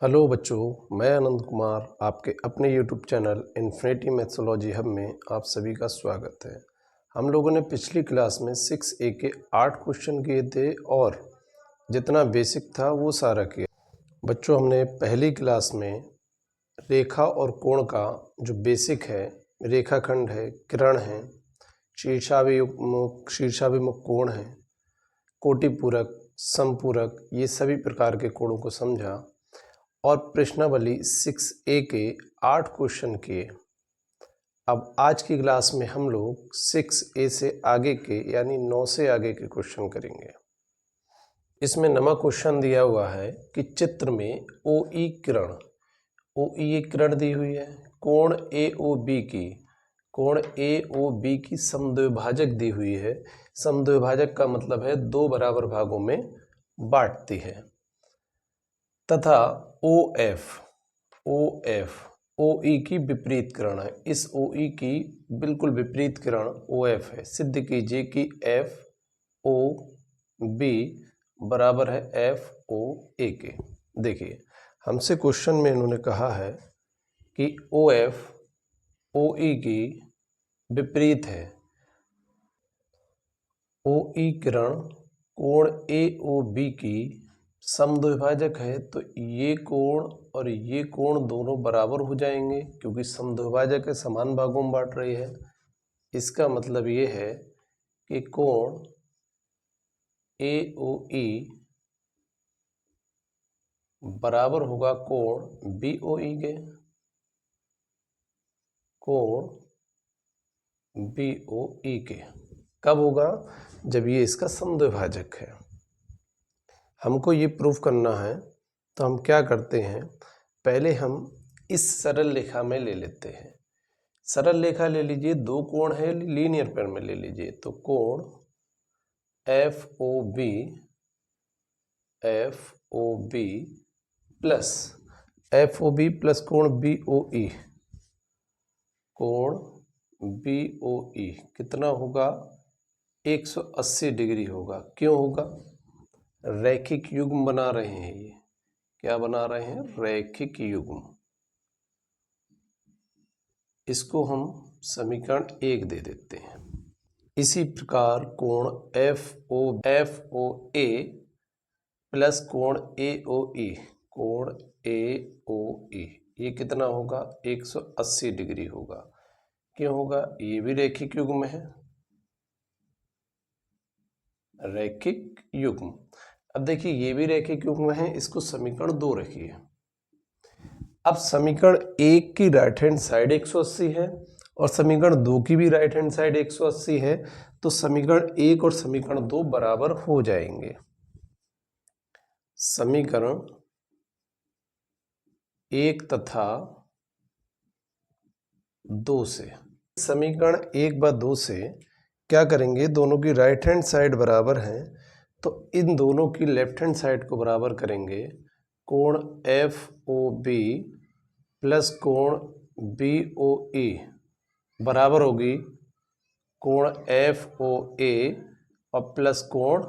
Hello बच्चों, मैं आनंद कुमार आपके अपने यूट्यूब चैनल इन्फिनिटी मैथ्सोलॉजी हब में आप सभी का स्वागत है। हम लोगों ने पिछली क्लास में 6A के 8 क्वेश्चन किए थे और जितना बेसिक था वो सारा किया। बच्चों, हमने पहली क्लास में रेखा और कोण का जो बेसिक है, रेखाखंड है, किरण है, शीर्षाभिमुख कोण है, कोटिपूरक, समपूरक, ये सभी प्रकार के कोणों को समझा और प्रश्नावली 6A के 8 क्वेश्चन किए। अब आज की क्लास में हम लोग 6A से आगे के यानी 9 से आगे के क्वेश्चन करेंगे। इसमें नवा क्वेश्चन दिया हुआ है कि चित्र में OE किरण, OE एक किरण दी हुई है, कोण AOB की समद्विभाजक दी हुई है। समद्विभाजक का मतलब है दो बराबर भागों में बांटती है, तथा OE की विपरीत किरण है। इस OE की बिल्कुल विपरीत किरण OF है। सिद्ध कीजिए कि FOB बराबर है FOA के। देखिए, हमसे क्वेश्चन में इन्होंने कहा है कि OF OE की विपरीत है। OE किरण कोण AOB की समद्विभाजक है, तो ये कोण और ये कोण दोनों बराबर हो जाएंगे क्योंकि समद्विभाजक है, समान भागों में बांट रही है। इसका मतलब ये है कि कोण AOE बराबर होगा कोण BOE के, कोण BOE के। कब होगा? जब ये इसका समद्विभाजक है। हमको ये प्रूफ करना है तो हम क्या करते हैं, पहले हम इस सरल रेखा में ले लेते हैं। सरल रेखा ले लीजिए, दो कोण है, लीनियर पेयर में ले लीजिए। तो कोण FOB प्लस कोण BOE, कोण BOE कितना होगा? 180 डिग्री होगा। क्यों होगा? रैखिक युग्म बना रहे हैं। ये क्या बना रहे हैं? रैखिक युग्म। इसको हम समीकरण 1 दे देते हैं। इसी प्रकार कोण FOA प्लस कोण AOE, कोण AOE ये कितना होगा? 180 डिग्री होगा। क्यों होगा? ये भी रैखिक युग्म है, रैखिक युग्म। अब देखिए, ये भी रैखिक युग्म है, इसको समीकरण 2 रखिए। अब समीकरण 1 की राइट हैंड साइड 180 है और समीकरण 2 की भी राइट हैंड साइड 180 है, तो समीकरण 1 और समीकरण 2 बराबर हो जाएंगे। समीकरण 1 तथा 2 से, समीकरण 1 व 2 से क्या करेंगे, दोनों की राइट हैंड साइड बराबर है तो इन दोनों की लेफ्ट हैंड साइड को बराबर करेंगे। कोण FOB प्लस कोण BOE बराबर होगी कोण FOA और प्लस कोण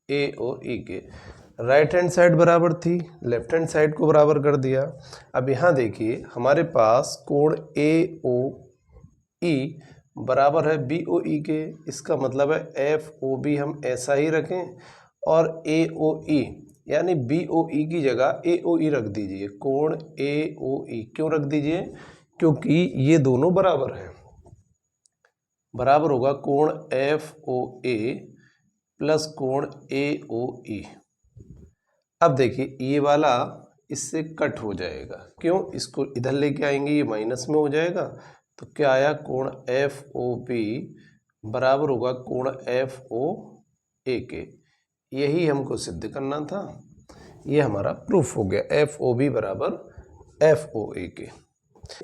AOE के। राइट हैंड साइड बराबर थी, लेफ्ट हैंड साइड को बराबर कर दिया। अब यहाँ देखिए, हमारे पास कोण AOE बराबर है BOE के। इसका मतलब है FOB हम ऐसा ही रखें और AOE यानी BOE की जगह AOE रख दीजिए। कोण AOE क्यों रख दीजिए? क्योंकि ये दोनों बराबर हैं। बराबर होगा कोण FOA प्लस कोण AOE। अब देखिए, ये वाला इससे कट हो जाएगा। क्यों? इसको इधर लेके आएंगे, ये माइनस में हो जाएगा। तो क्या आया? कोण FOB बराबर होगा कोण FOA के। यही हमको सिद्ध करना था। ये हमारा प्रूफ हो गया, FOB बराबर FOA के।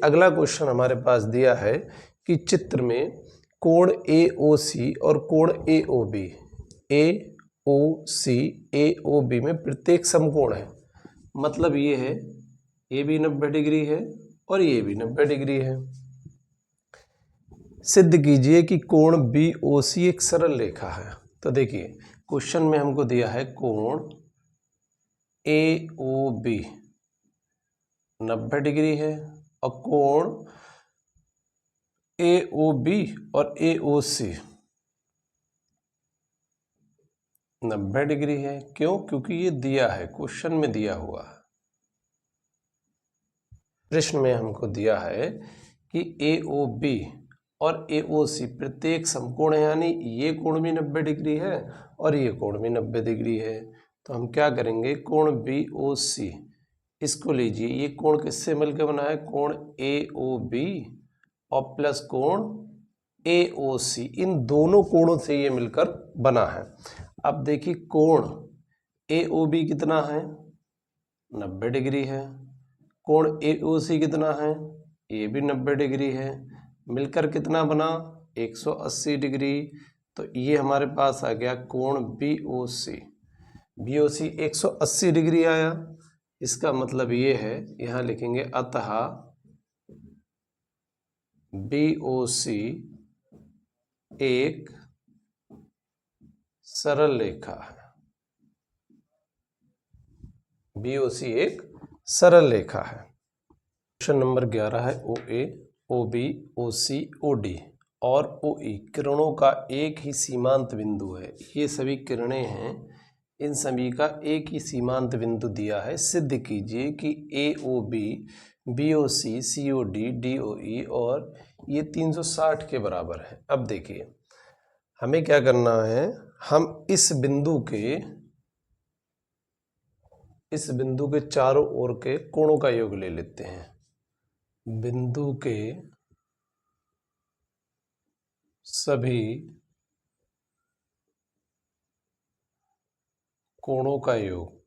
अगला क्वेश्चन हमारे पास दिया है कि चित्र में कोण AOC और कोण AOB, AOC AOB में प्रत्येक समकोण है। मतलब ये है, ये भी 90 डिग्री है और ये भी 90 डिग्री है। सिद्ध कीजिए कि कोण BOC एक सरल रेखा है। तो देखिए, क्वेश्चन में हमको दिया है कोण AOB 90 डिग्री है और कोण AOB और AOC 90 डिग्री है। क्यों? क्योंकि ये दिया है, क्वेश्चन में दिया हुआ है, प्रश्न में हमको दिया है कि AOB और AOC प्रत्येक समकोण है, यानी ये कोण भी 90 डिग्री है और ये कोण भी 90 डिग्री है। तो हम क्या करेंगे, कोण BOC इसको लीजिए, ये कोण किससे मिलकर बना है, कोण AOB और प्लस कोण AOC, इन दोनों कोणों से ये मिलकर बना है। अब देखिए कोण AOB कितना है, 90 डिग्री है। कोण AOC कितना है, ये भी 90 डिग्री है। मिलकर कितना बना, 180 डिग्री। तो ये हमारे पास आ गया कोण BOC। BOC 180 डिग्री आया। इसका मतलब ये है, यहाँ लिखेंगे अतः BOC एक सरल रेखा है। BOC एक सरल रेखा है। क्वेश्चन नंबर 11 है, OA, OB, OC, OD और OE किरणों का एक ही सीमांत बिंदु है। ये सभी किरणें हैं, इन सभी का एक ही सीमांत बिंदु दिया है। सिद्ध कीजिए कि AOB, BOC, COD, DOE और ये 360 के बराबर है। अब देखिए हमें क्या करना है, हम इस बिंदु के चारों ओर के कोणों का योग ले लेते हैं। बिंदु के सभी कोणों का योग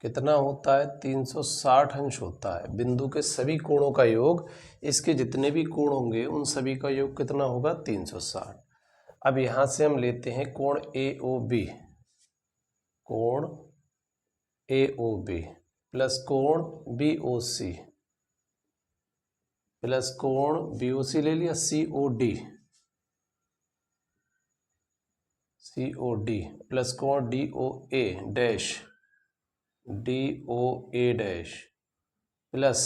कितना होता है, 360 अंश होता है। बिंदु के सभी कोणों का योग, इसके जितने भी कोण होंगे उन सभी का योग कितना होगा, 360। अब यहां से हम लेते हैं कोण AOB, कोण AOB प्लस कोण BOC प्लस कोण BOC ले लिया, COD प्लस कोण DOA dash plus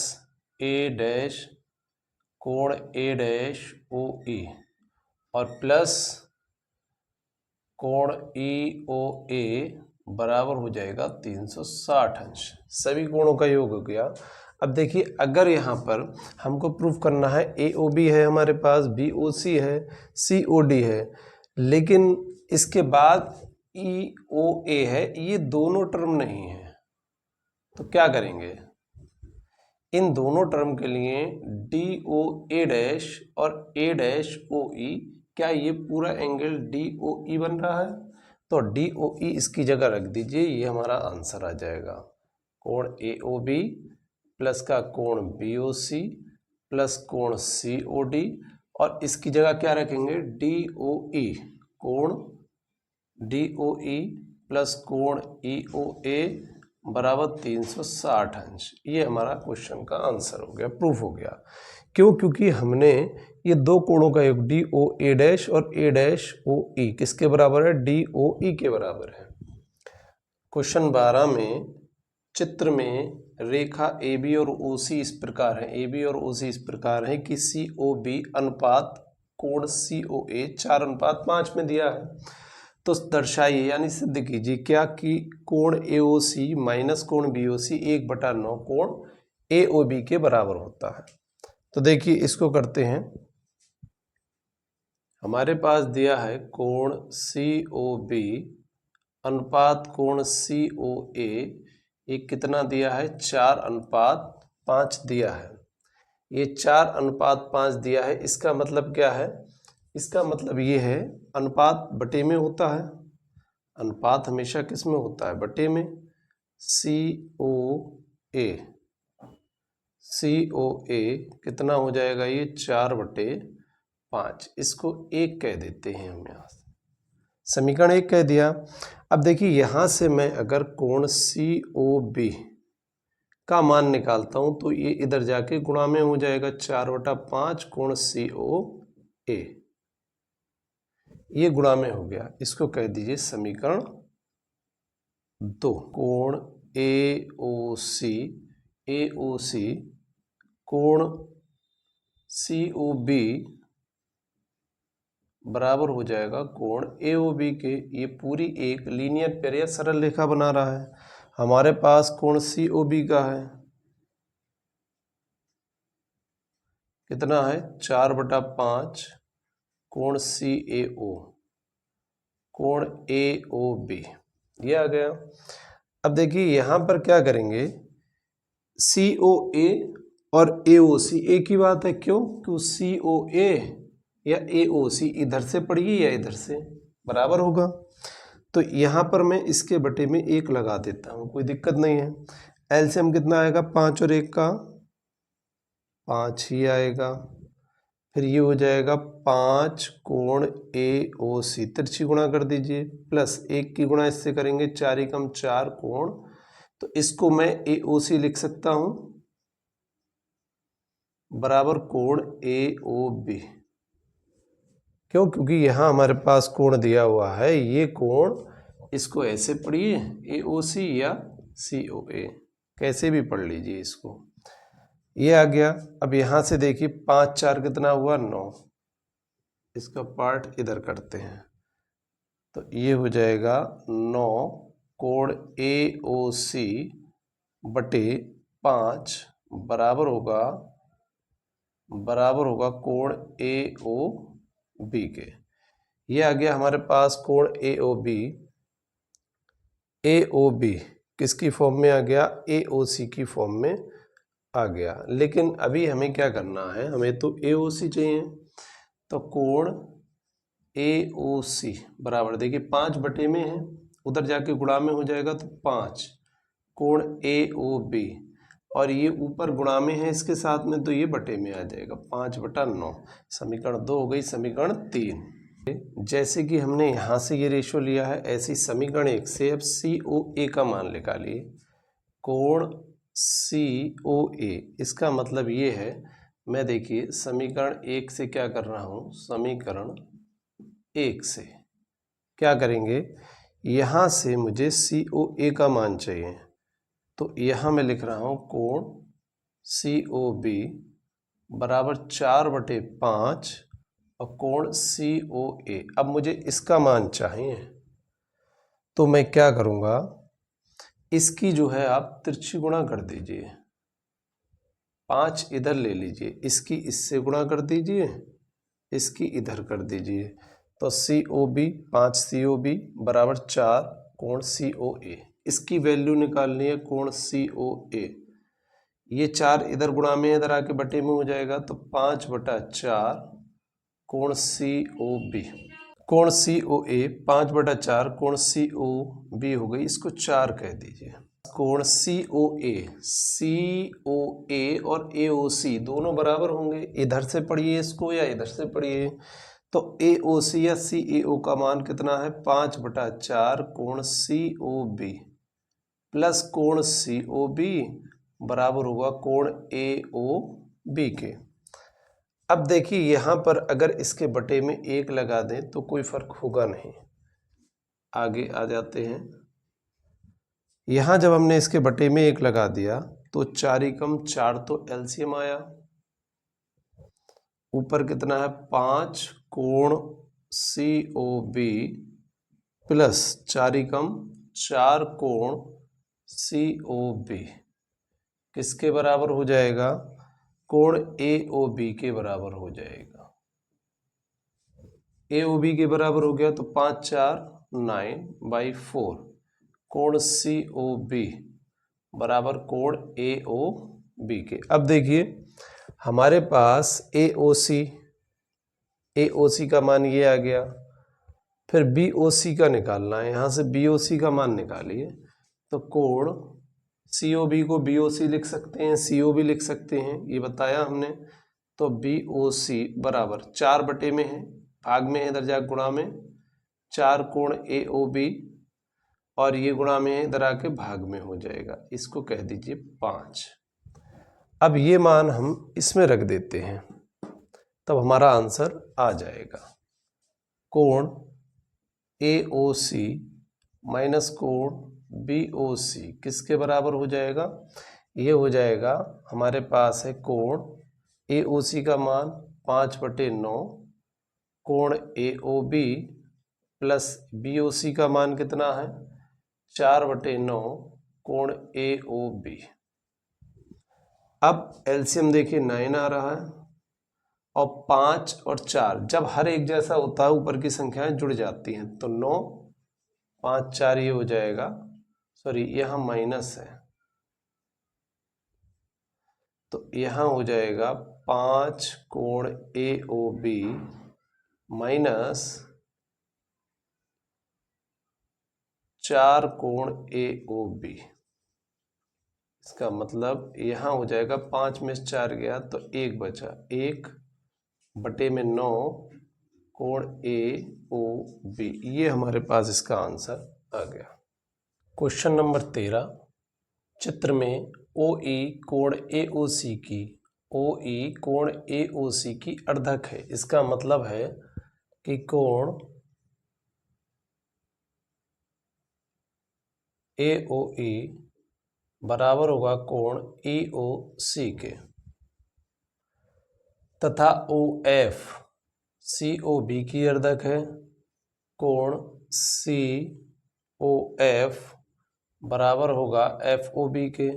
A dash कोण AOE और प्लस कोण EOA बराबर हो जाएगा 360 अंश। सभी कोणों का योग हो गया। अब देखिए अगर यहाँ पर हमको प्रूफ करना है, AOB है हमारे पास, BOC है, COD है, लेकिन इसके बाद EOA है, ये दोनों टर्म नहीं है, तो क्या करेंगे, इन दोनों टर्म के लिए DOA डैश और A डैश OE, क्या ये पूरा एंगल DOE बन रहा है, तो DOE इसकी जगह रख दीजिए, ये हमारा आंसर आ जाएगा। कोण AOB प्लस का कोण BOC प्लस कोण COD और इसकी जगह क्या रखेंगे, DOE, कोण DOE प्लस कोण EOA बराबर 360 अंश। ये हमारा क्वेश्चन का आंसर हो गया, प्रूफ हो गया। क्यों? क्योंकि हमने ये दो कोणों का योग DOA डैश और A डैश OE किसके बराबर है, DOE के बराबर है। क्वेश्चन 12 में चित्र में रेखा AB और OC इस प्रकार है, AB और OC इस प्रकार है कि COB अनुपात कोण COA 4:5 में दिया है। तो दर्शाइए यानी सिद्ध कीजिए क्या कि कोण AOC माइनस कोण BOC 1/9 कोण AOB के बराबर होता है। तो देखिए इसको करते हैं। हमारे पास दिया है कोण COB अनुपात कोण COA, ये कितना दिया है, 4:5 दिया है। ये 4:5 दिया है, इसका मतलब क्या है, इसका मतलब ये है अनुपात बटे में होता है। अनुपात हमेशा किस में होता है, बटे में। COA कितना हो जाएगा, ये 4/5, इसको 1 कह देते हैं हम, यहाँ से समीकरण 1 कह दिया। अब देखिए यहाँ से मैं अगर कोण COB का मान निकालता हूँ तो ये इधर जाके गुणा में हो जाएगा, 4/5 कोण COA, ये गुणा में हो गया। इसको कह दीजिए समीकरण 2। कोण AOC AOC कोण COB बराबर हो जाएगा कोण AOB के। ये पूरी एक लीनियर पेयर या सरल रेखा बना रहा है। हमारे पास कोण COB का है कितना है 4/5 कोण CAO कोण AOB ये आ गया। अब देखिए यहाँ पर क्या करेंगे COA और AOC एक ही बात है। क्यों? क्योंकि COA या AOC इधर से पढ़िए या इधर से बराबर होगा। तो यहाँ पर मैं इसके बटे में 1 लगा देता हूँ, कोई दिक्कत नहीं है। एलसीएम कितना आएगा 5 और 1 का 5 ही आएगा। फिर ये हो जाएगा 5 कोण AOC तिरछी गुणा कर दीजिए प्लस 1 की गुणा इससे करेंगे 4 एकम 4 कोण। तो इसको मैं AOC लिख सकता हूँ बराबर कोण AOB। क्यों? क्योंकि यहाँ हमारे पास कोण दिया हुआ है, ये कोण इसको ऐसे पढ़िए AOC या COA कैसे भी पढ़ लीजिए इसको। ये आ गया। अब यहाँ से देखिए 5 4 कितना हुआ 9। इसका पार्ट इधर करते हैं तो ये हो जाएगा 9 कोण AOC बटे 5 बराबर होगा कोण AOB के। ये आ गया हमारे पास कोण AOB किसकी फॉर्म में आ गया AOC की फॉर्म में आ गया। लेकिन अभी हमें क्या करना है, हमें तो AOC चाहिए। तो कोण AOC बराबर देखिए 5 बटे में है, उधर जाके गुणा में हो जाएगा तो 5 कोण AOB और ये ऊपर गुणा में है इसके साथ में तो ये बटे में आ जाएगा 5/9। समीकरण 2 हो गई। समीकरण 3 जैसे कि हमने यहाँ से ये रेशो लिया है ऐसे ही समीकरण 1 से अब COA का मान निकालिए। कोण COA इसका मतलब ये है, मैं देखिए समीकरण 1 से क्या कर रहा हूँ, समीकरण 1 से क्या करेंगे, यहाँ से मुझे COA का मान चाहिए तो यहाँ मैं लिख रहा हूँ कोण COB बराबर 4/5 और कोण COA। अब मुझे इसका मान चाहिए तो मैं क्या करूँगा, इसकी जो है आप तिरछी गुणा कर दीजिए। 5 इधर ले लीजिए, इसकी इससे गुणा कर दीजिए, इसकी इधर कर दीजिए तो COB 5 COB बराबर 4 कोण COA। इसकी वैल्यू निकालनी है कोण COA। ये 4 इधर गुणा में इधर आके बटे में हो जाएगा तो 5/4 कोण COB। कोण COA 5/4 कोण COB हो गई, इसको 4 कह दीजिए। कोण COA और AOC दोनों बराबर होंगे, इधर से पढ़िए इसको या इधर से पढ़िए। तो AOC या CAO का मान कितना है 5/4 कोण COB प्लस कोण COB बराबर होगा कोण AOB के। अब देखिए यहाँ पर अगर इसके बटे में 1 लगा दें तो कोई फर्क होगा नहीं। आगे आ जाते हैं। यहाँ जब हमने इसके बटे में 1 लगा दिया तो 4 एकम 4 तो एलसीएम आया। ऊपर कितना है 5 कोण COB प्लस 4 एकम 4 कोण COB किसके बराबर हो जाएगा, कोण AOB के बराबर हो जाएगा। AOB के बराबर हो गया तो 5 4 9/4 कोण COB बराबर कोण AOB के। अब देखिए हमारे पास AOC का मान ये आ गया। फिर BOC का निकालना है, यहाँ से BOC का मान निकालिए तो कोण COB को BOC लिख सकते हैं, COB लिख सकते हैं, ये बताया हमने। तो BOC बराबर 4 बटे में है, भाग में है, इधर जा गुणा में 4 कोण AOB और ये गुणा में है, इधर आके भाग में हो जाएगा। इसको कह दीजिए 5। अब ये मान हम इसमें रख देते हैं तब हमारा आंसर आ जाएगा। कोण AOC माइनस कोण BOC किसके बराबर हो जाएगा, ये हो जाएगा हमारे पास है कोण AOC का मान 5/9, कोण AOB प्लस BOC का मान कितना है 4/9 कोण AOB। अब एलसीएम देखिए 9 आ रहा है और 5 और 4 जब हर एक जैसा होता है ऊपर की संख्याएं जुड़ जाती हैं तो 9 5 4 ये हो जाएगा, सॉरी यहाँ माइनस है तो यहाँ हो जाएगा 5 कोण AOB माइनस 4 कोण AOB। इसका मतलब यहाँ हो जाएगा 5 में 4 गया तो 1 बचा, 1/9 कोण AOB। ये हमारे पास इसका आंसर आ गया। क्वेश्चन नंबर 13, चित्र में OE कोण AOC की अर्धक है। इसका मतलब है कि कोण AOE बराबर होगा कोण EOC के तथा OF COB की अर्धक है। कोण COF बराबर होगा FOB के।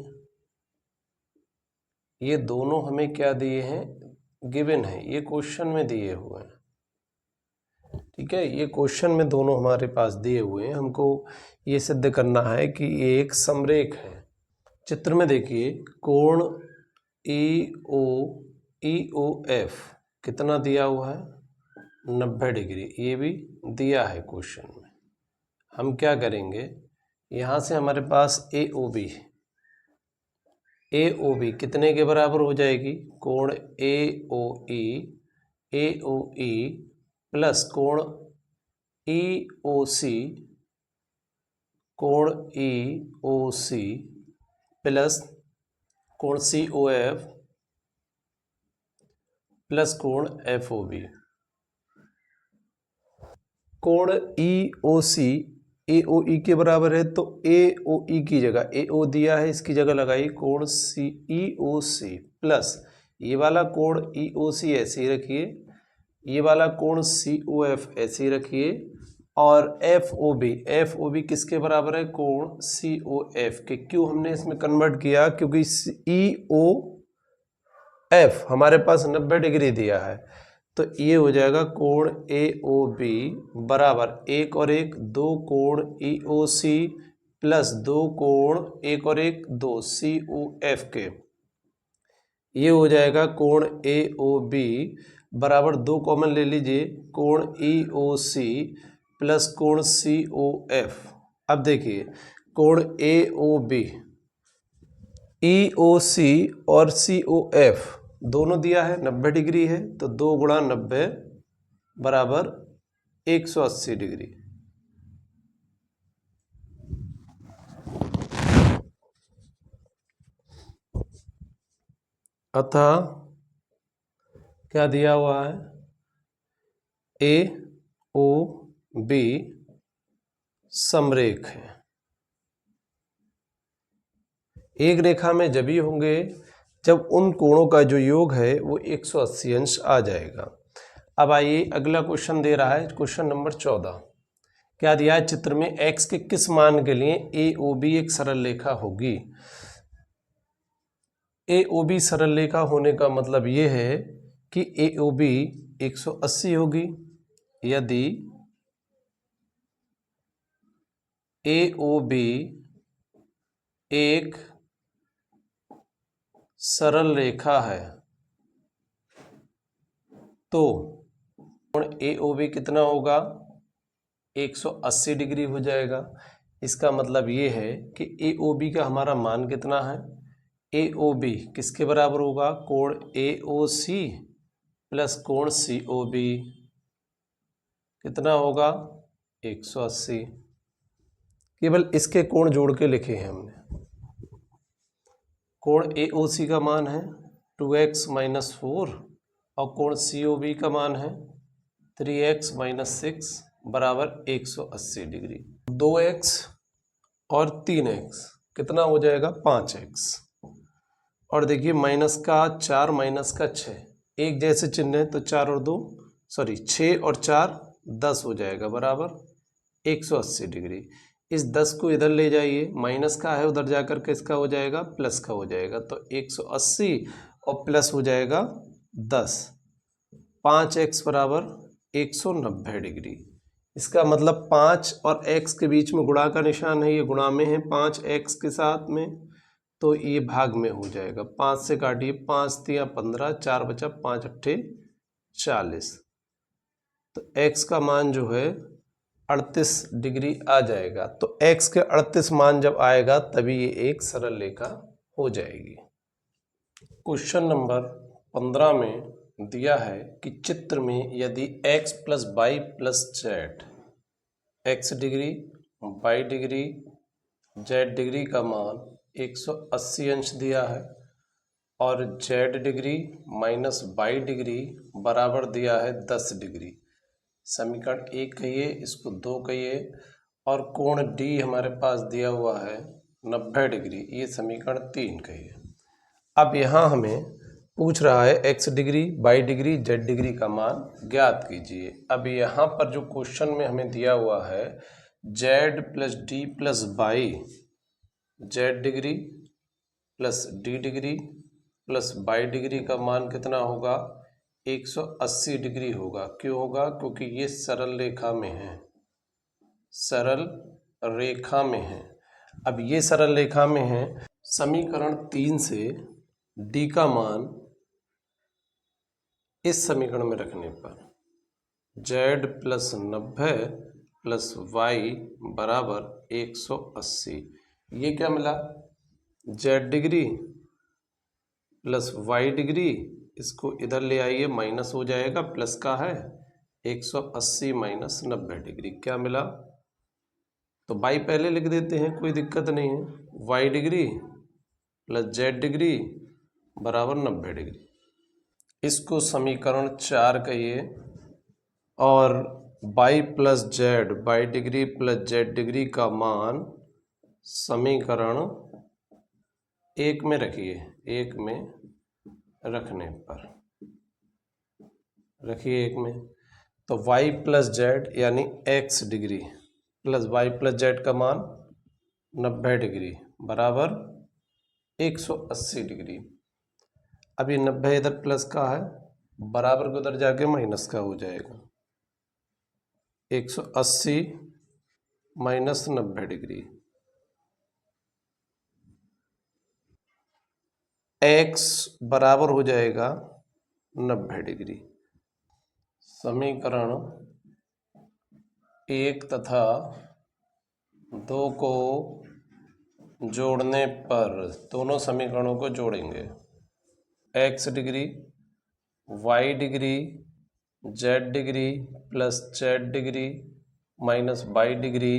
ये दोनों हमें क्या दिए हैं, गिवन है, ये क्वेश्चन में दिए हुए हैं। ठीक है, ये क्वेश्चन में दोनों हमारे पास दिए हुए हैं। हमको ये सिद्ध करना है कि ये एक समरेख है। चित्र में देखिए कोण EOF कितना दिया हुआ है 90 डिग्री, ये भी दिया है क्वेश्चन में। हम क्या करेंगे, यहाँ से हमारे पास AOB है, AOB कितने के बराबर हो जाएगी, कोण AOE प्लस कोण EOC प्लस कोण COF प्लस कोण FOB। कोण EOC AOE के बराबर है तो AOE की जगह AO दिया है, इसकी जगह लगाई कोण EOC प्लस ये वाला कोण EOC ऐसे ही रखिए, ये वाला कोण COF ऐसे ही रखिए और FOB किसके बराबर है, कोण COF के। क्यों हमने इसमें कन्वर्ट किया, क्योंकि EOF हमारे पास 90 डिग्री दिया है तो ये हो जाएगा कोण AOB बराबर 1 और 1 2 कोण EOC प्लस 2 कोण 1 और 1 2 COF के। ये हो जाएगा कोण AOB बराबर 2 कॉमन ले लीजिए, कोण EOC प्लस कोण COF। अब देखिए कोण AOB EOC और COF दोनों दिया है 90 डिग्री है तो 2 गुणा 90 बराबर 180 डिग्री। अतः क्या दिया हुआ है, AOB समरेख है। एक रेखा में जब ही होंगे जब उन कोणों का जो योग है वो 180 अंश आ जाएगा। अब आइए अगला क्वेश्चन दे रहा है, क्वेश्चन नंबर 14। क्या दिया है, चित्र में x के किस मान के लिए AOB एक सरल रेखा होगी। AOB सरल रेखा होने का मतलब ये है कि AOB 180 होगी यदि AOB एक सरल रेखा है तो कोण AOB कितना होगा 180 डिग्री हो जाएगा। इसका मतलब ये है कि AOB का हमारा मान कितना है, AOB किसके बराबर होगा, कोण AOC प्लस कोण COB कितना होगा 180। केवल इसके कोण जोड़ के लिखे हैं हमने। कोण AOC का मान है 2x - 4 और कोण COB का मान है 3x - 6 बराबर 180 डिग्री। 2x और 3x कितना हो जाएगा 5x। और देखिए माइनस का 4 माइनस का 6 एक जैसे चिन्ह है, तो 4 और 2 सॉरी 6 और 4 10 हो जाएगा बराबर 180 डिग्री। इस 10 को इधर ले जाइए, माइनस का है उधर जाकर के इसका हो जाएगा प्लस का हो जाएगा, तो 180 और प्लस हो जाएगा 10, 5x बराबर 190 डिग्री। इसका मतलब 5 और x के बीच में गुणा का निशान है, ये गुणा में है 5x के साथ में, तो ये भाग में हो जाएगा। 5 से काटिए, 5 तिया 15, 4 बचा 5 अट्ठे 40, तो x का मान जो है 38 डिग्री आ जाएगा। तो x के 38 मान जब आएगा तभी ये एक सरल रेखा हो जाएगी। क्वेश्चन नंबर 15 में दिया है कि चित्र में यदि x plus y plus z, x degree y degree z degree का मान 180 अंश दिया है और z degree minus y degree बराबर दिया है 10 डिग्री। समीकरण 1 कहिए, इसको 2 कहिए, और कोण D हमारे पास दिया हुआ है 90 डिग्री, ये समीकरण 3 कहिए। अब यहाँ हमें पूछ रहा है x degree y degree z degree का मान ज्ञात कीजिए। अब यहाँ पर जो क्वेश्चन में हमें दिया हुआ है z plus d plus y, z degree plus d degree plus y degree का मान कितना होगा 180 डिग्री होगा। क्यों होगा? क्योंकि ये सरल रेखा में है, सरल रेखा में है। अब ये सरल रेखा में है, समीकरण 3 से d का मान इस समीकरण में रखने पर z प्लस 90 प्लस वाई बराबर 180, ये क्या मिला z degree plus y degree, इसको इधर ले आइए माइनस हो जाएगा, प्लस का है 180 माइनस 90 डिग्री, क्या मिला? तो बाई पहले लिख देते हैं, कोई दिक्कत नहीं है। Y degree plus z degree बराबर 90 डिग्री, इसको समीकरण 4 कहिए। और y plus z, y degree plus z degree का मान समीकरण 1 में रखिए, 1 में रखने पर रखिए 1 में, तो y प्लस जेड यानी x degree plus y plus Z का मान 90 डिग्री बराबर 180 डिग्री। अब ये 90 इधर प्लस का है, बराबर को उधर जाके माइनस का हो जाएगा, 180 माइनस 90 डिग्री, x बराबर हो जाएगा 90 डिग्री। समीकरण 1 तथा 2 को जोड़ने पर, दोनों समीकरणों को जोड़ेंगे, x degree y degree z degree plus z degree minus y degree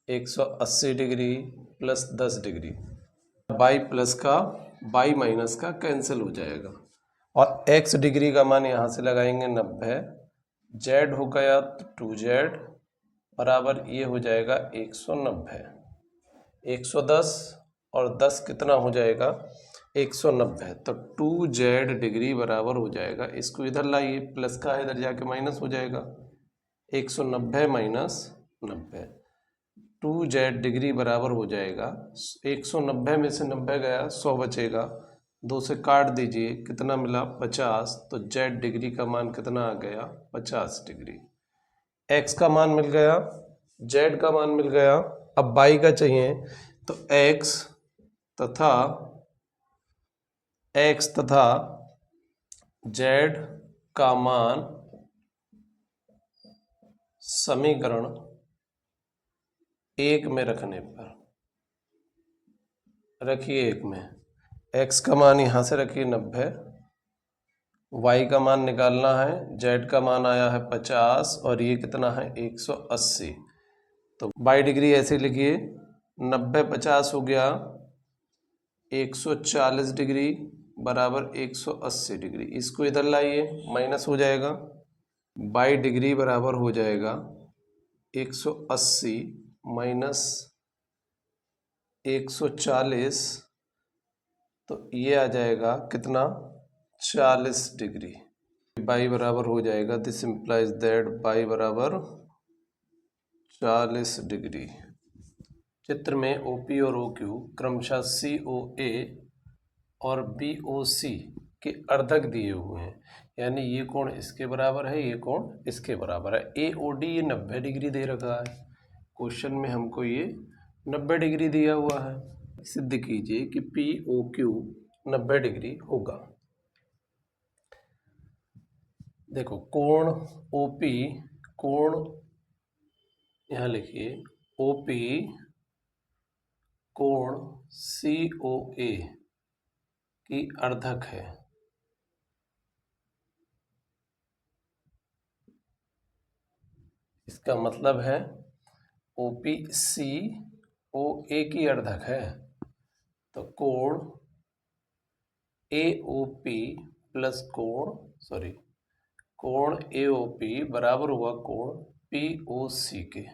180 degree plus 10 degree, y plus का y माइनस का कैंसिल हो जाएगा, और x डिग्री का मान यहाँ से लगाएंगे 90, z हो गया तो 2z बराबर ये हो जाएगा 190, 110 और 10 कितना हो जाएगा 190, तो 2z डिग्री बराबर हो जाएगा, इसको इधर लाइए, प्लस का है इधर जाके माइनस हो जाएगा, 190 माइनस 90, 2z डिग्री बराबर हो जाएगा 190 में से 90 गया 100 बचेगा, 2 से काट दीजिए, कितना मिला 50, तो z डिग्री का मान कितना आ गया 50 डिग्री। x का मान मिल गया, z का मान मिल गया, अब y का चाहिए, तो x तथा z का मान समीकरण 1 में रखने पर रखिए, 1 में x का मान यहाँ से रखिए 90, y का मान निकालना है, z का मान आया है 50 और ये कितना है 180, तो y डिग्री ऐसे लिखिए, 90 50 हो गया 140 डिग्री बराबर 180 डिग्री, इसको इधर लाइए माइनस हो जाएगा, y डिग्री बराबर हो जाएगा 180 माइनस 140, तो ये आ जाएगा कितना, 40 डिग्री। बाई बराबर हो जाएगा, दिस इम्प्लाइज दैट बाई बराबर 40 डिग्री। चित्र में OP और OQ क्रमशः COA और BOC के अर्धक दिए हुए हैं, यानी ये कोण इसके बराबर है, ये कोण इसके बराबर है। AOD ये 90 डिग्री दे रखा है, क्वेश्चन में हमको ये 90 डिग्री दिया हुआ है। सिद्ध कीजिए कि POQ 90 डिग्री होगा। देखो कोण OP, कोण यहाँ लिखिए OP कोण COA की अर्धक है। इसका मतलब है OP COA की अर्धक है, तो कोण AOP प्लस कोण AOP बराबर हुआ कोण POC के।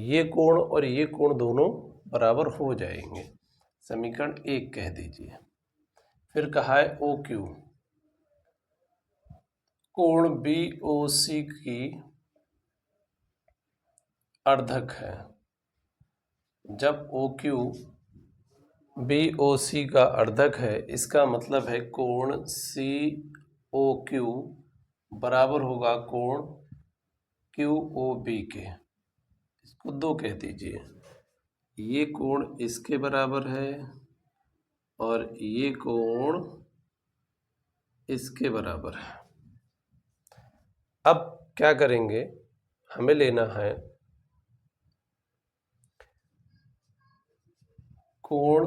ये कोण और ये कोण दोनों बराबर हो जाएंगे, समीकरण 1 कह दीजिए। फिर कहा है OQ कोण BOC की अर्धक है। जब OQ BOC का अर्धक है, इसका मतलब है कोण COQ बराबर होगा कोण QOB के। इसको 2 कह दीजिए। ये कोण इसके बराबर है और ये कोण इसके बराबर है। अब क्या करेंगे, हमें लेना है कोण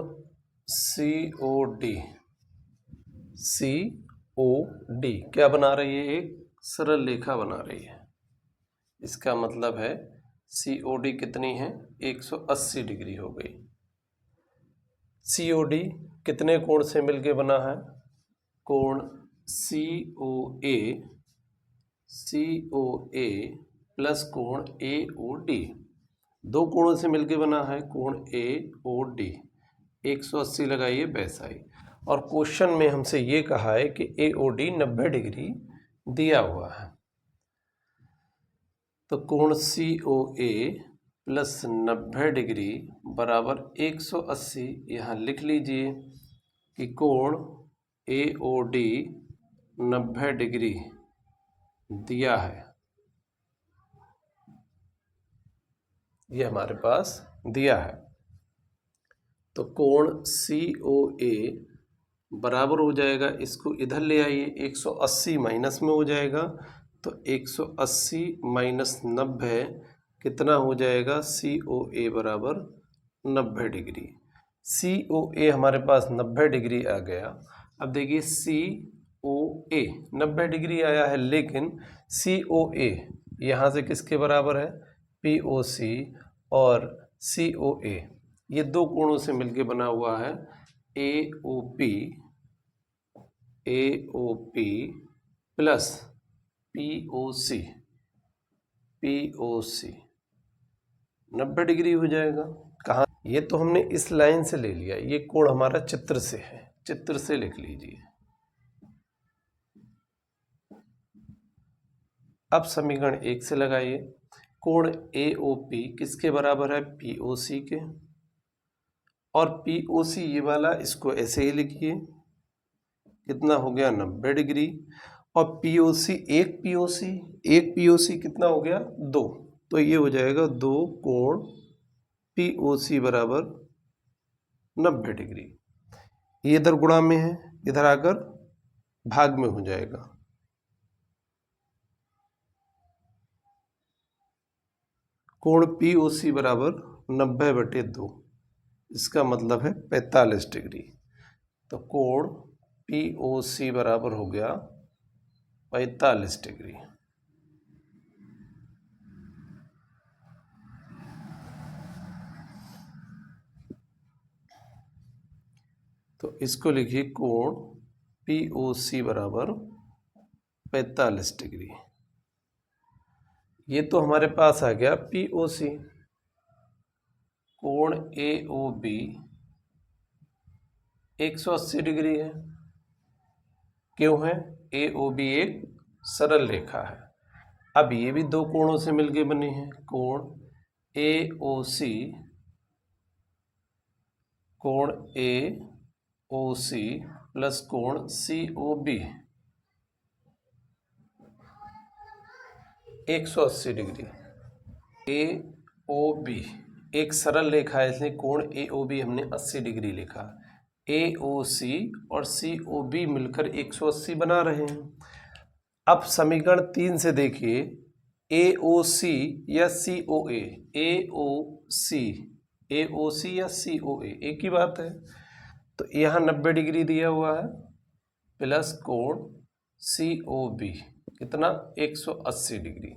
COD। COD क्या बना रही है, एक सरल रेखा बना रही है। इसका मतलब है COD कितनी है, 180 डिग्री हो गई। COD कितने कोण से मिलके बना है, कोण COA प्लस कोण AOD, 2 कोणों से मिलके बना है कोण AOD। 180 लगाइए वैसा ही। और क्वेश्चन में हमसे ये कहा है कि AOD 90 डिग्री दिया हुआ है, तो कोण COA प्लस 90 डिग्री बराबर 180। यहाँ लिख लीजिए कि कोण AOD 90 डिग्री दिया है, ये हमारे पास दिया है। तो कोण COA बराबर हो जाएगा, इसको इधर ले आइए, 180 माइनस में हो जाएगा, तो 180 माइनस 90 कितना हो जाएगा, COA बराबर 90 डिग्री। COA हमारे पास 90 डिग्री आ गया। अब देखिए COA 90 डिग्री आया है, लेकिन COA यहाँ से किसके बराबर है, POC, और COA ये 2 कोणों से मिलके बना हुआ है AOP प्लस POC 90 डिग्री हो जाएगा। कहाँ, ये तो हमने इस लाइन से ले लिया, ये कोण हमारा चित्र से है, चित्र से लिख लीजिए। अब समीकरण 1 से लगाइए, कोण AOP किसके बराबर है, POC के, और POC ये वाला, इसको ऐसे ही लिखिए, कितना हो गया 90 डिग्री, और POC एक POC कितना हो गया 2, तो ये हो जाएगा 2 कोण POC बराबर 90 डिग्री। ये इधर गुणा में है, इधर आकर भाग में हो जाएगा। कोण POC बराबर 90/2, इसका मतलब है 45 डिग्री। तो कोण POC बराबर हो गया 45 डिग्री। तो इसको लिखिए कोण POC बराबर 45 डिग्री। ये तो हमारे पास आ गया POC। कोण AOB 180 डिग्री है। क्यों है? ए ओ बी एक सरल रेखा है। अब ये भी दो कोणों से मिलके बनी है। कोण ए ओ सी, कोण ए ओ सी प्लस कोण सी ओ बी 180 डिग्री। ए ओ बी एक सरल रेखा है, इसलिए कोण ए ओ बी हमने 80 डिग्री लिखा। ए ओ सी और सी ओ बी मिलकर 180 बना रहे हैं। अब समीकरण 3 से देखिए, ए ओ सी या सी ओ ए, ए ओ सी, ए ओ सी या सी ओ ए एक ही बात है। तो यहाँ 90 डिग्री दिया हुआ है प्लस कोण सी ओ बी कितना 180 डिग्री।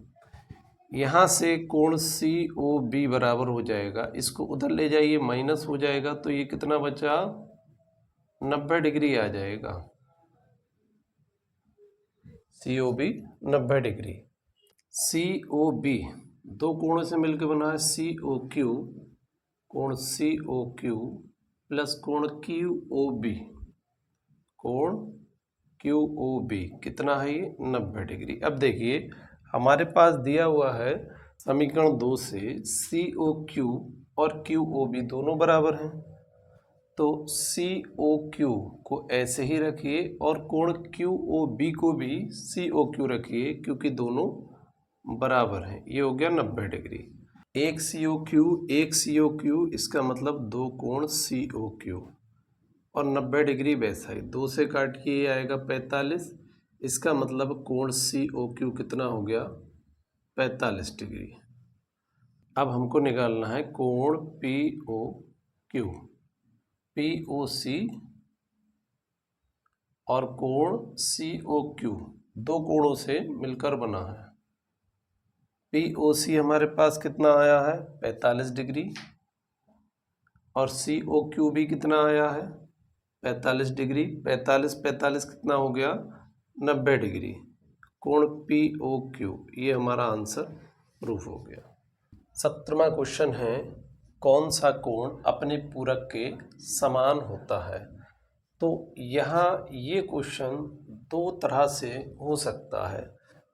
यहाँ से कोण सी ओ बी बराबर हो जाएगा, इसको उधर ले जाइए माइनस हो जाएगा, तो ये कितना बचा 90 डिग्री आ जाएगा। सी ओ बी 90 डिग्री। सी ओ बी दो कोणों से मिलकर बना है सी ओ क्यू, कोण सी ओ क्यू प्लस कोण क्यू ओ बी, कोण क्यू ओ बी कितना है ये 90 डिग्री। अब देखिए हमारे पास दिया हुआ है समीकरण 2 से सी ओ क्यू और क्यू ओ बी दोनों बराबर हैं, तो सी ओ क्यू को ऐसे ही रखिए और कोण क्यू ओ बी को भी सी ओ क्यू रखिए, क्योंकि दोनों बराबर हैं। ये हो गया 90 डिग्री। एक सी ओ क्यू, एक सी ओ क्यू, इसका मतलब दो कोण सी ओ क्यू और 90 डिग्री वैसा ही 2 से काट के ये आएगा 45। इसका मतलब कोण सी ओ क्यू कितना हो गया 45 डिग्री। अब हमको निकालना है कोण P O Q, P O C और कोण सी ओ क्यू दो कोणों से मिलकर बना है। पी ओ सी हमारे पास कितना आया है 45 डिग्री और सी ओ क्यू भी कितना आया है 45 डिग्री। 45 कितना हो गया 90 डिग्री। कोण पी ओ क्यू, ये हमारा आंसर प्रूफ हो गया। 17वां क्वेश्चन है, कौन सा कोण अपने पूरक के समान होता है? तो यहाँ ये क्वेश्चन दो तरह से हो सकता है।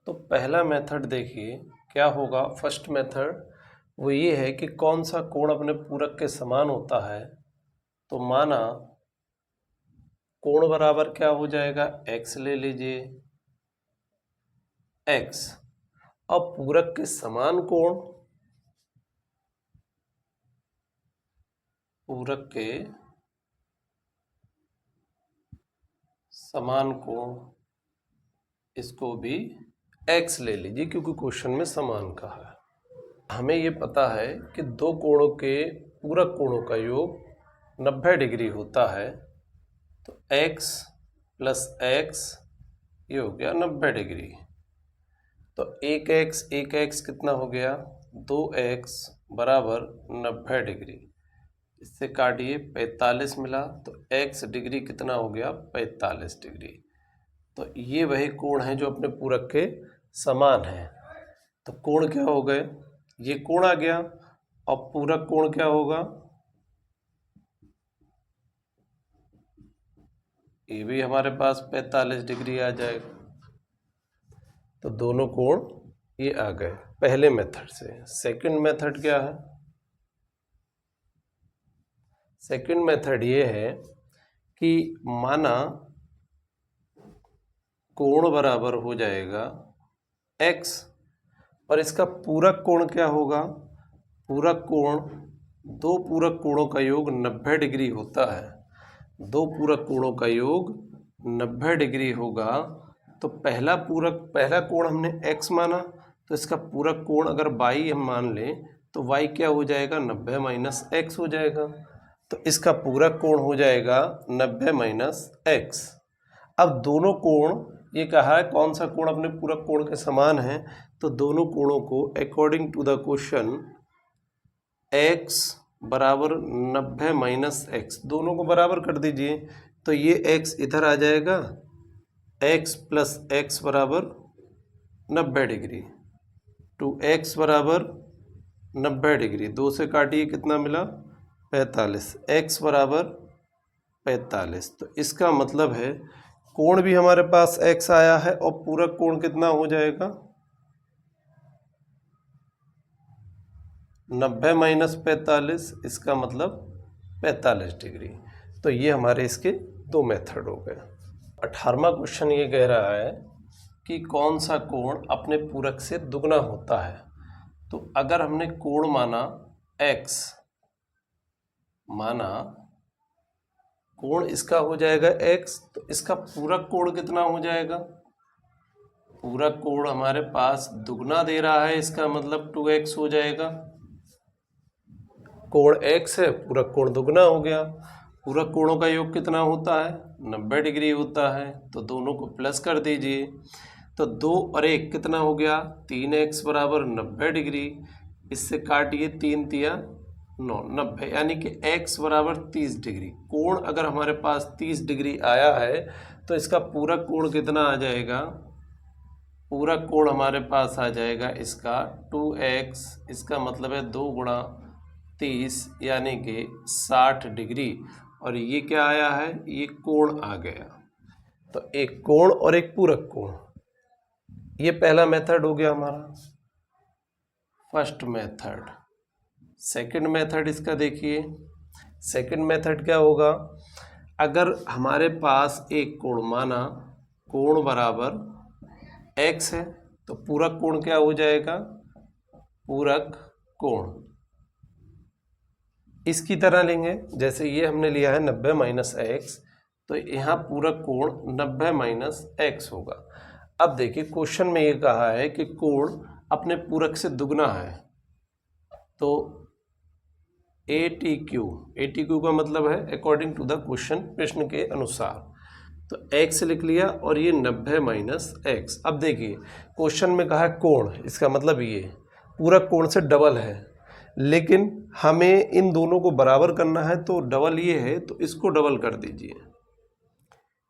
तो पहला मेथड देखिए क्या होगा। फर्स्ट मेथड वो ये है कि कौन सा कोण अपने पूरक के समान होता है। तो माना कोण बराबर क्या हो जाएगा x ले लीजिए, x। अब पूरक के समान कोण, पूरक के समान कोण, इसको भी x ले लीजिए क्योंकि क्वेश्चन में समान कहा है। हमें ये पता है कि दो कोणों के पूरक कोणों का योग 90 डिग्री होता है, तो x प्लस x ये हो गया 90 डिग्री। तो एक x कितना हो गया 2x बराबर 90 डिग्री। इससे काटिए 45 मिला, तो x डिग्री कितना हो गया 45 डिग्री। तो ये वही कोण है जो अपने पूरक के समान है। तो कोण क्या हो गए, ये कोण आ गया और पूरक कोण क्या होगा, ये भी हमारे पास 45 डिग्री आ जाएगा। तो दोनों कोण ये आ गए पहले मेथड से। सेकंड मेथड क्या है, सेकंड मेथड ये है कि माना कोण बराबर हो जाएगा x और इसका पूरक कोण क्या होगा, पूरक कोण, दो पूरक कोणों का योग 90 डिग्री होता है। दो पूरक कोणों का योग 90 डिग्री होगा। तो पहला कोण हमने x माना, तो इसका पूरक कोण अगर y हम मान लें तो y क्या हो जाएगा 90 माइनस x हो जाएगा। तो इसका पूरक कोण हो जाएगा 90 माइनस x। अब दोनों कोण, ये कहा है कौन सा कोण अपने पूरक कोण के समान है, तो दोनों कोणों को according to the question x बराबर 90 माइनस x दोनों को बराबर कर दीजिए। तो ये x इधर आ जाएगा, x प्लस x बराबर 90 डिग्री, 2x बराबर 90 डिग्री, 2 से काटिए कितना मिला 45, x बराबर 45। तो इसका मतलब है कोण भी हमारे पास x आया है और पूरक कोण कितना हो जाएगा 90 माइनस 45, इसका मतलब 45 डिग्री। तो ये हमारे इसके दो मेथड हो गए। 18वां क्वेश्चन ये कह रहा है कि कौन सा कोण अपने पूरक से दुगना होता है। तो अगर हमने कोण माना x, माना कोण इसका हो जाएगा x, तो इसका पूरक कोण कितना हो जाएगा, पूरक कोण हमारे पास दुगना दे रहा है, इसका मतलब 2x हो जाएगा। कोण x है, पूरक कोण दुगना हो गया। पूरक कोणों का योग कितना होता है 90 डिग्री होता है, तो दोनों को प्लस कर दीजिए। तो 2 और 1 कितना हो गया 3x बराबर 90 डिग्री। इससे काटिए 3 तिया 9, 90, यानी कि x बराबर 30 डिग्री। कोण अगर हमारे पास 30 डिग्री आया है तो इसका पूरक कोण कितना आ जाएगा, पूरक कोण हमारे पास आ जाएगा इसका 2x, इसका मतलब है 2 गुणा 30 यानी कि 60 डिग्री। और ये क्या आया है, ये कोण आ गया। तो एक कोण और एक पूरक कोण, ये पहला मेथड हो गया हमारा, फर्स्ट मेथड। सेकंड मेथड इसका देखिए, सेकंड मेथड क्या होगा, अगर हमारे पास एक कोण माना कोण बराबर x है, तो पूरक कोण क्या हो जाएगा, पूरक कोण इसकी तरह लेंगे। जैसे ये हमने लिया है 90 माइनस एक्स, तो यहाँ पूरक कोण 90 माइनस एक्स होगा। अब देखिए क्वेश्चन में ये कहा है कि कोण अपने पूरक से दुगना है, तो ATQ का मतलब है अकॉर्डिंग टू द क्वेश्चन, प्रश्न के अनुसार। तो x लिख लिया और ये 90 माइनस एक्स। अब देखिए क्वेश्चन में कहा है कोण, इसका मतलब ये पूरक कोण से डबल है, लेकिन हमें इन दोनों को बराबर करना है, तो डबल ये है तो इसको डबल कर दीजिए।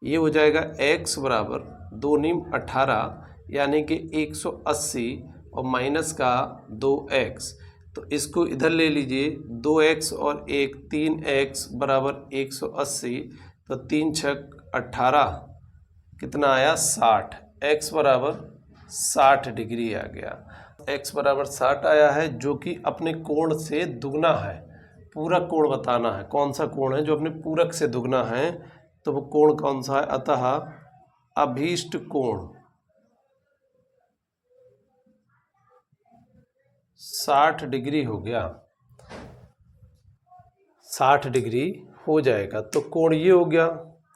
ये हो जाएगा x बराबर 2 नीम 18 यानी कि 180 और माइनस का 2x, तो इसको इधर ले लीजिए, 2x और 1 3x बराबर 180, तो 3 छक 18 कितना आया 60, x बराबर 60 डिग्री आ गया। x बराबर 60 आया है जो कि अपने कोण से दुगना है। पूरक कोण बताना है, कौन सा कोण है जो अपने पूरक से दुगना है, तो वो कोण कौन सा है, अतः अभीष्ट कोण 60 डिग्री हो गया, 60 डिग्री हो जाएगा। तो कोण ये हो गया,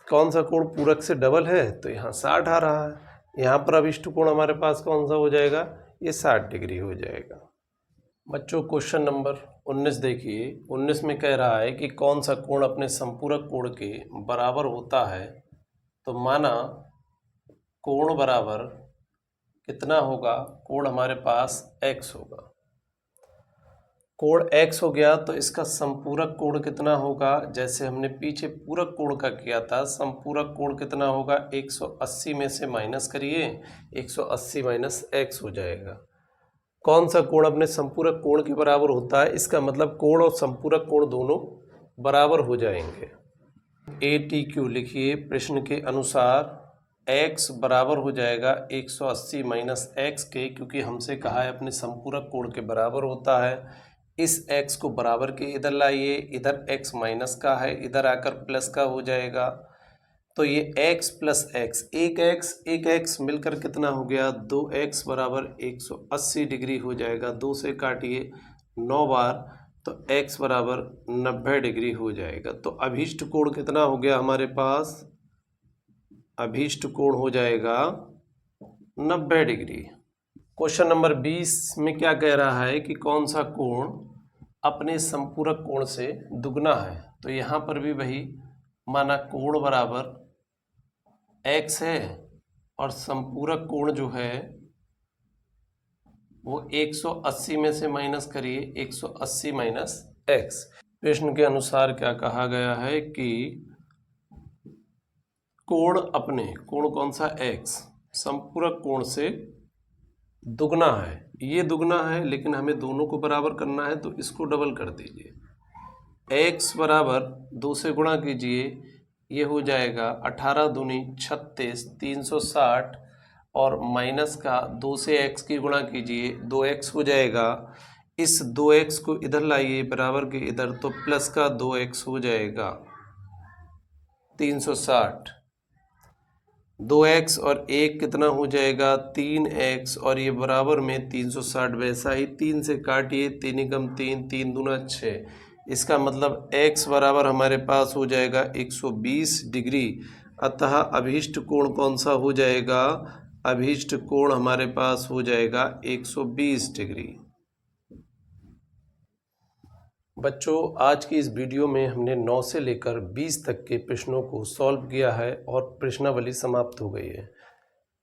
कौन सा कोण पूरक से डबल है, तो यहाँ 60 आ रहा है। यहाँ पर अभीष्ट कोण हमारे पास कौन सा हो जाएगा, ये 60 डिग्री हो जाएगा। बच्चों क्वेश्चन नंबर 19 देखिए, 19 में कह रहा है कि कौन सा कोण अपने संपूरक कोण के बराबर होता है। तो माना कोण बराबर कितना होगा, कोण हमारे पास x होगा, कोण x हो गया, तो इसका संपूरक कोण कितना होगा, जैसे हमने पीछे पूरक कोण का किया था, संपूरक कोण कितना होगा 180 में से माइनस करिए, 180 माइनस x हो जाएगा। कौन सा कोण अपने संपूरक कोण के बराबर होता है, इसका मतलब कोण और संपूरक कोण दोनों बराबर हो जाएंगे। ATQ लिखिए, प्रश्न के अनुसार x बराबर हो जाएगा 180 माइनस एक्स के, क्योंकि हमसे कहा है अपने संपूरक कोण के बराबर होता है। इस x को बराबर के इधर लाइए, इधर x माइनस का है, इधर आकर प्लस का हो जाएगा। तो ये x प्लस x, एक x मिलकर कितना हो गया 2x बराबर 180 डिग्री हो जाएगा। 2 से काटिए 9 बार, तो x बराबर 90 डिग्री हो जाएगा। तो अभीष्ट कोण कितना हो गया हमारे पास, अभीष्ट कोण हो जाएगा 90 डिग्री। क्वेश्चन नंबर 20 में क्या कह रहा है कि कौन सा कोण अपने संपूरक कोण से दुगना है। तो यहाँ पर भी वही माना कोण बराबर x है और संपूरक कोण जो है वो 180 में से माइनस करिए, 180 माइनस x। प्रश्न के अनुसार क्या कहा गया है कि कोण अपने, कोण कौन सा x, संपूरक कोण से दुगना है। ये दुगना है लेकिन हमें दोनों को बराबर करना है, तो इसको डबल कर दीजिए। x बराबर 2 से गुणा कीजिए, ये हो जाएगा 18 दूनी 36 360 और माइनस का 2 से x की गुणा कीजिए 2x हो जाएगा। इस 2x को इधर लाइए बराबर के इधर, तो प्लस का 2x हो जाएगा 360। 2x और 1 कितना हो जाएगा 3x और ये बराबर में 360। वैसा ही 3 से काटिए, 3 एकम 3, 3 दूना 6। इसका मतलब x बराबर हमारे पास हो जाएगा 120 डिग्री। अतः अभीष्ट कोण कौन सा हो जाएगा? अभीष्ट कोण हमारे पास हो जाएगा 120 डिग्री। बच्चों, आज की इस वीडियो में हमने 9 से लेकर 20 तक के प्रश्नों को सॉल्व किया है और प्रश्नावली समाप्त हो गई है।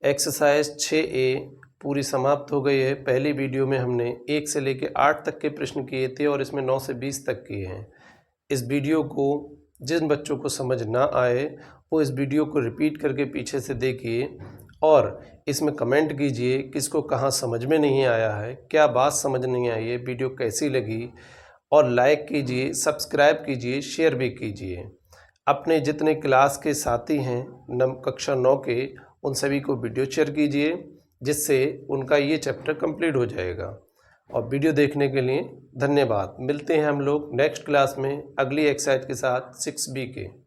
एक्सरसाइज 6A पूरी समाप्त हो गई है। पहली वीडियो में हमने 1 से लेकर 8 तक के प्रश्न किए थे और इसमें 9 से 20 तक किए हैं। इस वीडियो को जिन बच्चों को समझ ना आए वो इस वीडियो को रिपीट करके पीछे से देखिए और इसमें कमेंट कीजिए किसको कहाँ समझ में नहीं आया है, क्या बात समझ नहीं आई है, वीडियो कैसी लगी, और लाइक कीजिए, सब्सक्राइब कीजिए, शेयर भी कीजिए। अपने जितने क्लास के साथी हैं कक्षा 9 के, उन सभी को वीडियो शेयर कीजिए, जिससे उनका ये चैप्टर कंप्लीट हो जाएगा। और वीडियो देखने के लिए धन्यवाद। मिलते हैं हम लोग नेक्स्ट क्लास में अगली एक्सरसाइज के साथ 6B के।